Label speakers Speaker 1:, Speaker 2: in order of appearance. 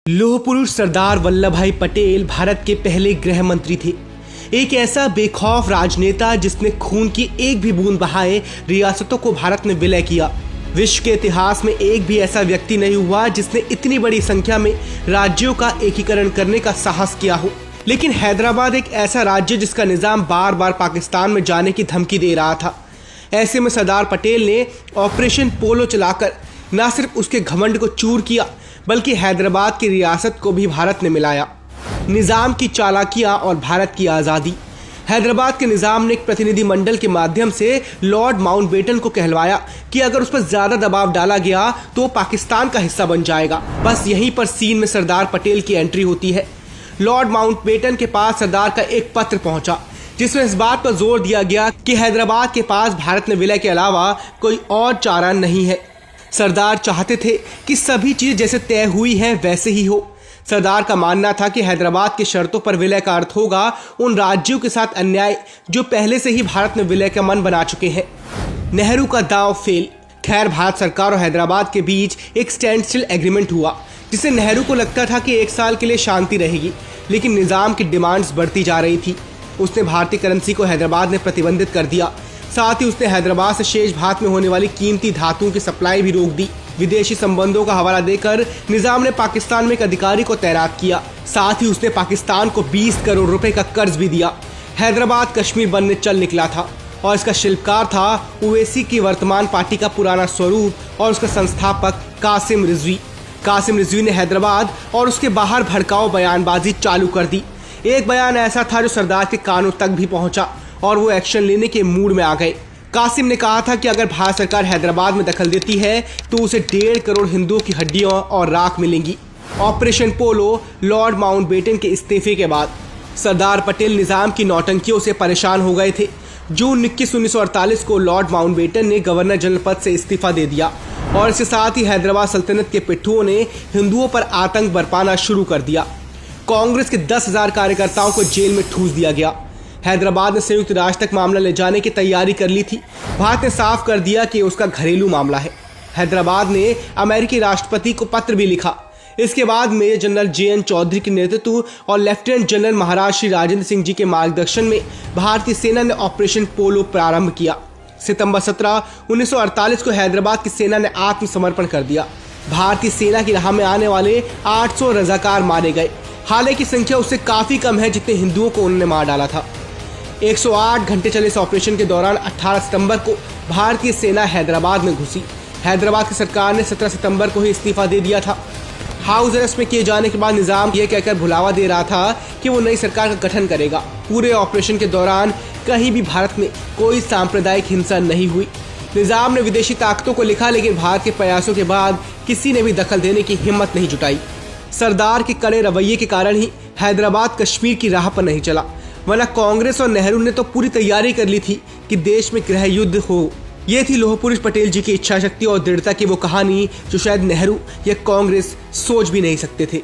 Speaker 1: लौह पुरुष सरदार वल्लभ भाई पटेल भारत के पहले गृह मंत्री थे। एक ऐसा बेखौफ राजनेता जिसने खून की एक भी बूंद बहाए रियासतों को भारत में विलय किया। विश्व के इतिहास में एक भी ऐसा व्यक्ति नहीं हुआ जिसने इतनी बड़ी संख्या में राज्यों का एकीकरण करने का साहस किया हो। लेकिन हैदराबाद एक ऐसा राज्य जिसका निजाम बार बार पाकिस्तान में जाने की धमकी दे रहा था। ऐसे में सरदार पटेल ने ऑपरेशन पोलो चलाकर न सिर्फ उसके घमंड को चूर किया बल्कि हैदराबाद की रियासत को भी भारत ने मिलाया। निजाम की चालाकियां और भारत की आज़ादी। हैदराबाद के निजाम ने एक प्रतिनिधि मंडल के माध्यम से लॉर्ड माउंटबेटन को कहलवाया कि अगर उस पर ज्यादा दबाव डाला गया तो वो पाकिस्तान का हिस्सा बन जाएगा। बस यहीं पर सीन में सरदार पटेल की एंट्री होती है। लॉर्ड माउंटबेटन के पास सरदार का एक पत्र पहुंचा जिसमें इस बात पर जोर दिया गया कि हैदराबाद के पास भारत में विलय के अलावा कोई और चारा नहीं है। सरदार चाहते थे कि सभी चीजें जैसे तय हुई है वैसे ही हो। सरदार का मानना था कि हैदराबाद की शर्तों पर विलय का अर्थ होगा उन राज्यों के साथ अन्याय जो पहले से ही भारत में विलय का मन बना चुके हैं। नेहरू का दांव फेल। खैर, भारत सरकार और हैदराबाद के बीच एक स्टैंड स्टिल एग्रीमेंट हुआ जिससे नेहरू को लगता था कि एक साल के लिए शांति रहेगी, लेकिन निजाम की डिमांड्स बढ़ती जा रही थी। उसने भारतीय करेंसी को हैदराबाद में प्रतिबंधित कर दिया। साथ ही उसने हैदराबाद से शेष भात में होने वाली कीमती धातुओं की सप्लाई भी रोक दी। विदेशी संबंधों का हवाला देकर निजाम ने पाकिस्तान में एक अधिकारी को तैनात किया। साथ ही उसने पाकिस्तान को 20 करोड़ रुपए का कर्ज भी दिया। हैदराबाद कश्मीर बनने चल निकला था और इसका शिल्पकार था ओवैसी की वर्तमान पार्टी का पुराना स्वरूप और उसका संस्थापक कासिम रिजवी। कासिम रिजवी ने हैदराबाद और उसके बाहर भड़काऊ बयानबाजी चालू कर दी। एक बयान ऐसा था जो सरदार के कानों तक भी पहुंचा और वो एक्शन लेने के मूड में आ गए। कासिम ने कहा था कि अगर भारत सरकार हैदराबाद में दखल देती है तो उसे 1.5 करोड़ हिंदुओं की हड्डियां और राख मिलेंगी। ऑपरेशन पोलो लॉर्ड माउंटबेटन के इस्तीफे के बाद सरदार पटेल निजाम की नौटंकियों से परेशान हो गए थे। जून 21, 1948 को लॉर्ड माउंटबेटन ने गवर्नर जनरल पद से इस्तीफा दे दिया और इसके साथ ही हैदराबाद सल्तनत के पिट्ठुओं ने हिंदुओं पर आतंक बरपाना शुरू कर दिया। कांग्रेस के 10,000 कार्यकर्ताओं को जेल में ठूस दिया गया। हैदराबाद ने संयुक्त राष्ट्र तक मामला ले जाने की तैयारी कर ली थी। भारत ने साफ कर दिया कि उसका घरेलू मामला है। हैदराबाद ने अमेरिकी राष्ट्रपति को पत्र भी लिखा। इसके बाद मेजर जनरल JN चौधरी के नेतृत्व और लेफ्टिनेंट जनरल महाराज श्री राजेंद्र सिंह जी के मार्गदर्शन में भारतीय सेना ने ऑपरेशन पोलो प्रारंभ किया। सितंबर 17, 1948 को हैदराबाद की सेना ने आत्मसमर्पण कर दिया। भारतीय सेना की राह में आने वाले 800 रजाकार मारे गए। हालांकि संख्या उससे काफी कम है जितने हिंदुओं को उन्होंने मार डाला था। 108 घंटे चले इस ऑपरेशन के दौरान 18 सितंबर को भारतीय सेना हैदराबाद में घुसी। हैदराबाद की सरकार ने 17 सितंबर को ही इस्तीफा दे दिया था। हाउस अरेस्ट में किए जाने के बाद निजाम यह कहकर भुलावा दे रहा था कि वो नई सरकार का गठन करेगा। पूरे ऑपरेशन के दौरान कहीं भी भारत में कोई सांप्रदायिक हिंसा नहीं हुई। निजाम ने विदेशी ताकतों को लिखा, लेकिन भारत के प्रयासों के बाद किसी ने भी दखल देने की हिम्मत नहीं जुटाई। सरदार के कड़े रवैये के कारण ही हैदराबाद कश्मीर की राह पर नहीं चला, वरना कांग्रेस और नेहरू ने तो पूरी तैयारी कर ली थी कि देश में गृह युद्ध हो। ये थी लौह पुरुष पटेल जी की इच्छा शक्ति और दृढ़ता की वो कहानी जो शायद नेहरू या कांग्रेस सोच भी नहीं सकते थे।